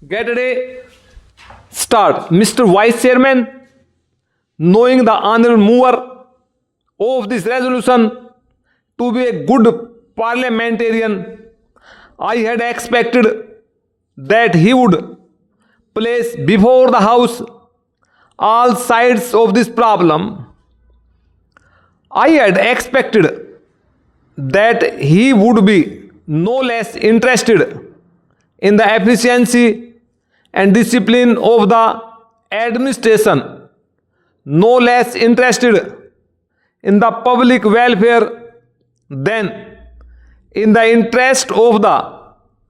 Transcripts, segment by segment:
Get a day. Start. Mr. Vice Chairman, knowing the honorable mover of this resolution to be a good parliamentarian, I had expected that he would place before the House all sides of this problem. I had expected that he would be no less interested in the efficiency and discipline of the administration, no less interested in the public welfare than in the interest of the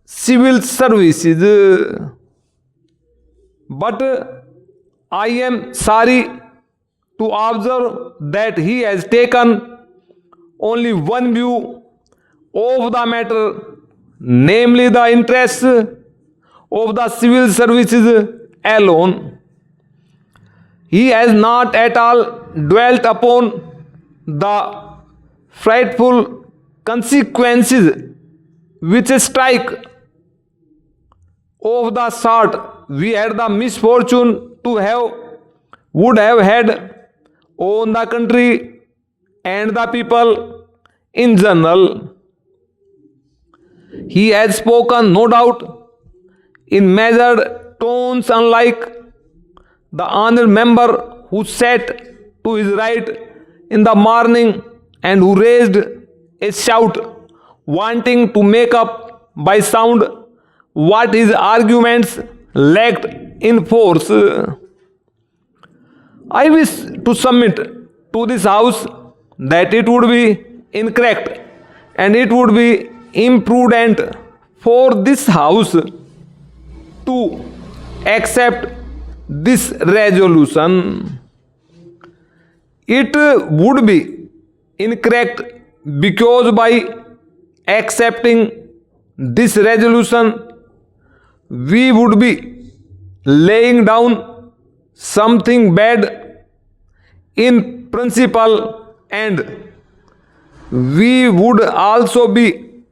civil services. But I am sorry to observe that he has taken only one view of the matter, namely the interests of the civil services alone. He has not at all dwelt upon the frightful consequences which a strike of the sort we had the misfortune to have would have had on the country and the people in general. He has spoken, no doubt, in measured tones, unlike the honored member who sat to his right in the morning and who raised a shout, wanting to make up by sound what his arguments lacked in force. I wish to submit to this House that it would be incorrect and it would be imprudent for this House to accept this resolution. It would be incorrect because by accepting this resolution we would be laying down something bad in principle, and we would also be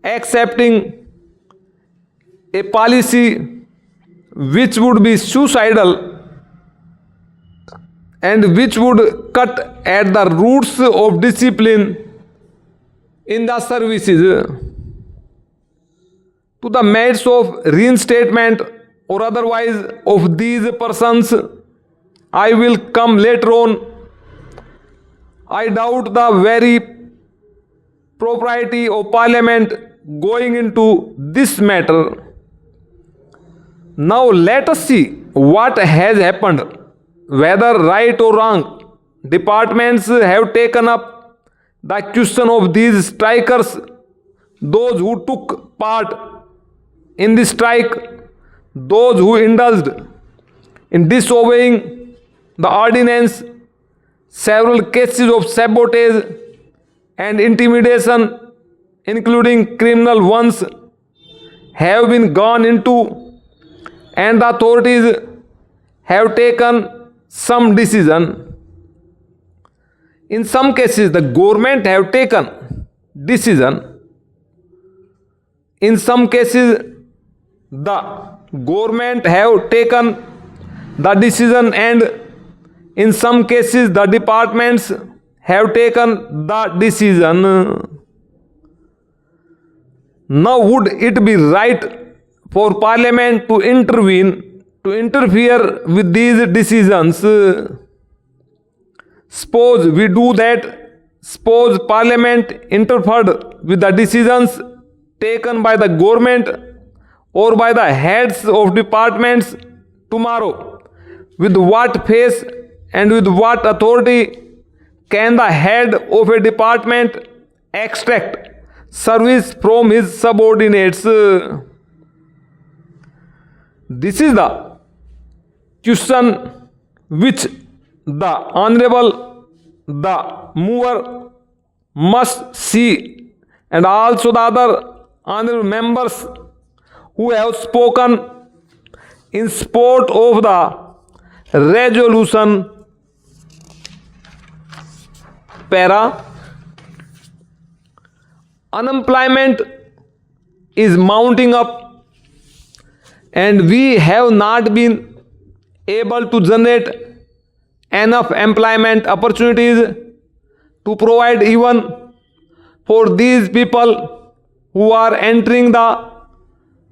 accepting a policy which would be suicidal and which would cut at the roots of discipline in the services. To the merits of reinstatement or otherwise of these persons, I will come later on. I doubt the very propriety of Parliament going into this matter. Now let us see what has happened. Whether right or wrong, departments have taken up the question of these strikers, those who took part in the strike, those who indulged in disobeying the ordinance. Several cases of sabotage and intimidation, including criminal ones, have been gone into, and the authorities have taken some decision. In some cases, the government have taken decision. In some cases, the government have taken the decision, and in some cases the departments have taken the decision. Now would it be right for Parliament to intervene, to interfere with these decisions? Suppose we do that. Suppose Parliament interfered with the decisions taken by the government or by the heads of departments tomorrow. With what face and with what authority can the head of a department extract service from his subordinates? This is the question which the honorable, the mover must see, and also the other honorable members who have spoken in support of the resolution. Para. Unemployment is mounting up and we have not been able to generate enough employment opportunities to provide even for these people who are entering the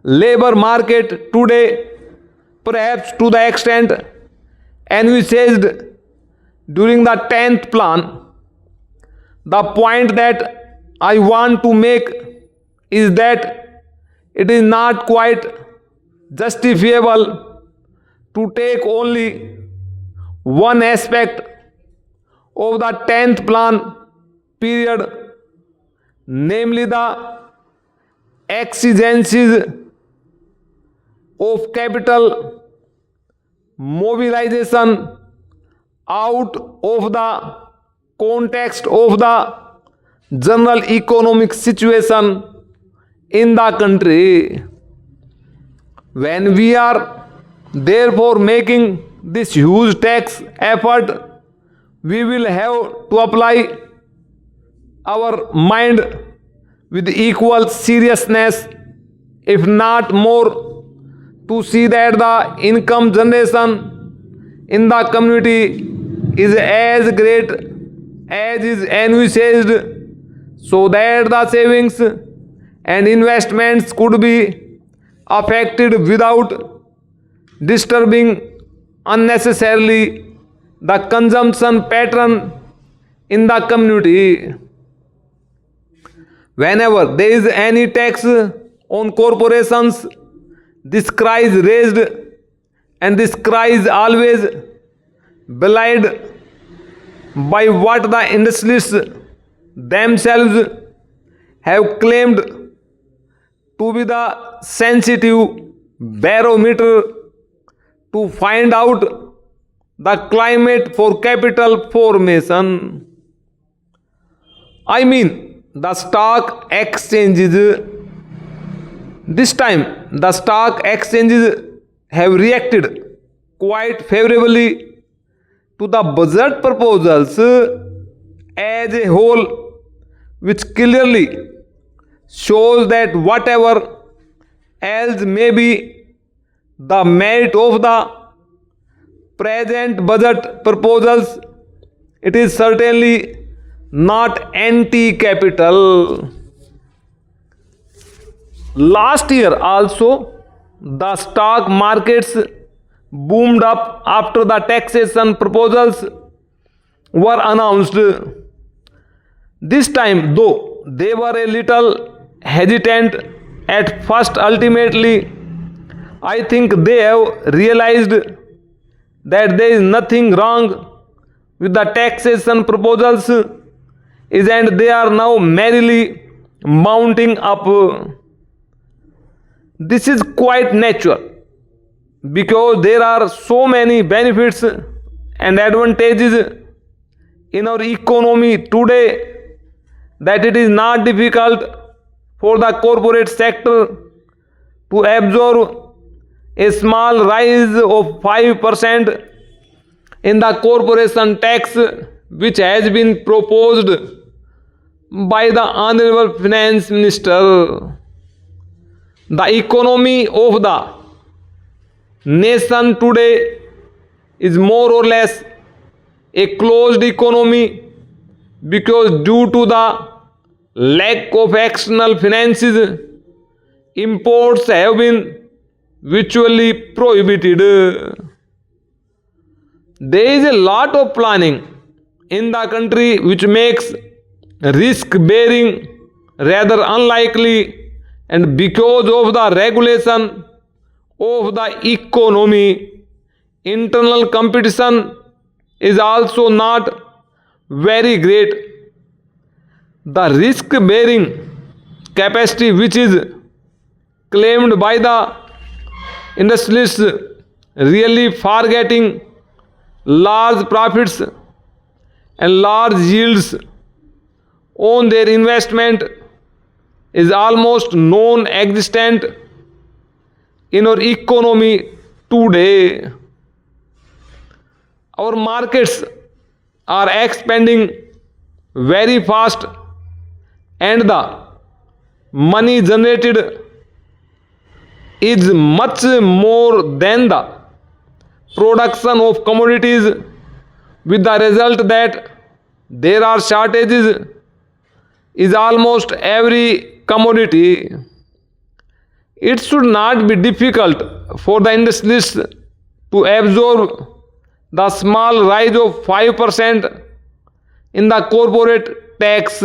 labor market today, perhaps to the extent envisaged during the 10th plan. The point that I want to make is that it is not quite justifiable to take only one aspect of the 10th plan period, namely the exigencies of capital mobilization, out of the context of the general economic situation in the country. When we are therefore making this huge tax effort, we will have to apply our mind with equal seriousness, if not more, to see that the income generation in the community is as great as is envisaged, so that the savings and investments could be affected without disturbing unnecessarily the consumption pattern in the community. Whenever there is any tax on corporations, this cry is raised, and this cry is always belied by what the industrialists themselves have claimed to be the sensitive barometer to find out the climate for capital formation. I mean, the stock exchanges. This time, the stock exchanges have reacted quite favorably to the budget proposals as a whole, which clearly shows that whatever else may be the merit of the present budget proposals, it is certainly not anti-capital. Last year also, the stock markets boomed up after the taxation proposals were announced. This time, though they were a little hesitant at first, ultimately I think they have realized that there is nothing wrong with the taxation proposals, and they are now merrily mounting up. This is quite natural, because there are so many benefits and advantages in our economy today that it is not difficult for the corporate sector to absorb a small rise of 5% in the corporation tax, which has been proposed by the Honorable Finance Minister. The economy of the nation today is more or less a closed economy, because due to the lack of external finances, imports have been virtually prohibited. There is a lot of planning in the country which makes risk bearing rather unlikely, and because of the regulation of the economy, internal competition is also not very great. The risk bearing capacity which is claimed by the industrialists, really forgetting large profits and large yields on their investment, is almost non-existent in our economy today. Our markets are expanding very fast, and the money generated is much more than the production of commodities, with the result that there are shortages is almost every commodity. It should not be difficult for the industrialists to absorb the small rise of 5% in the corporate tax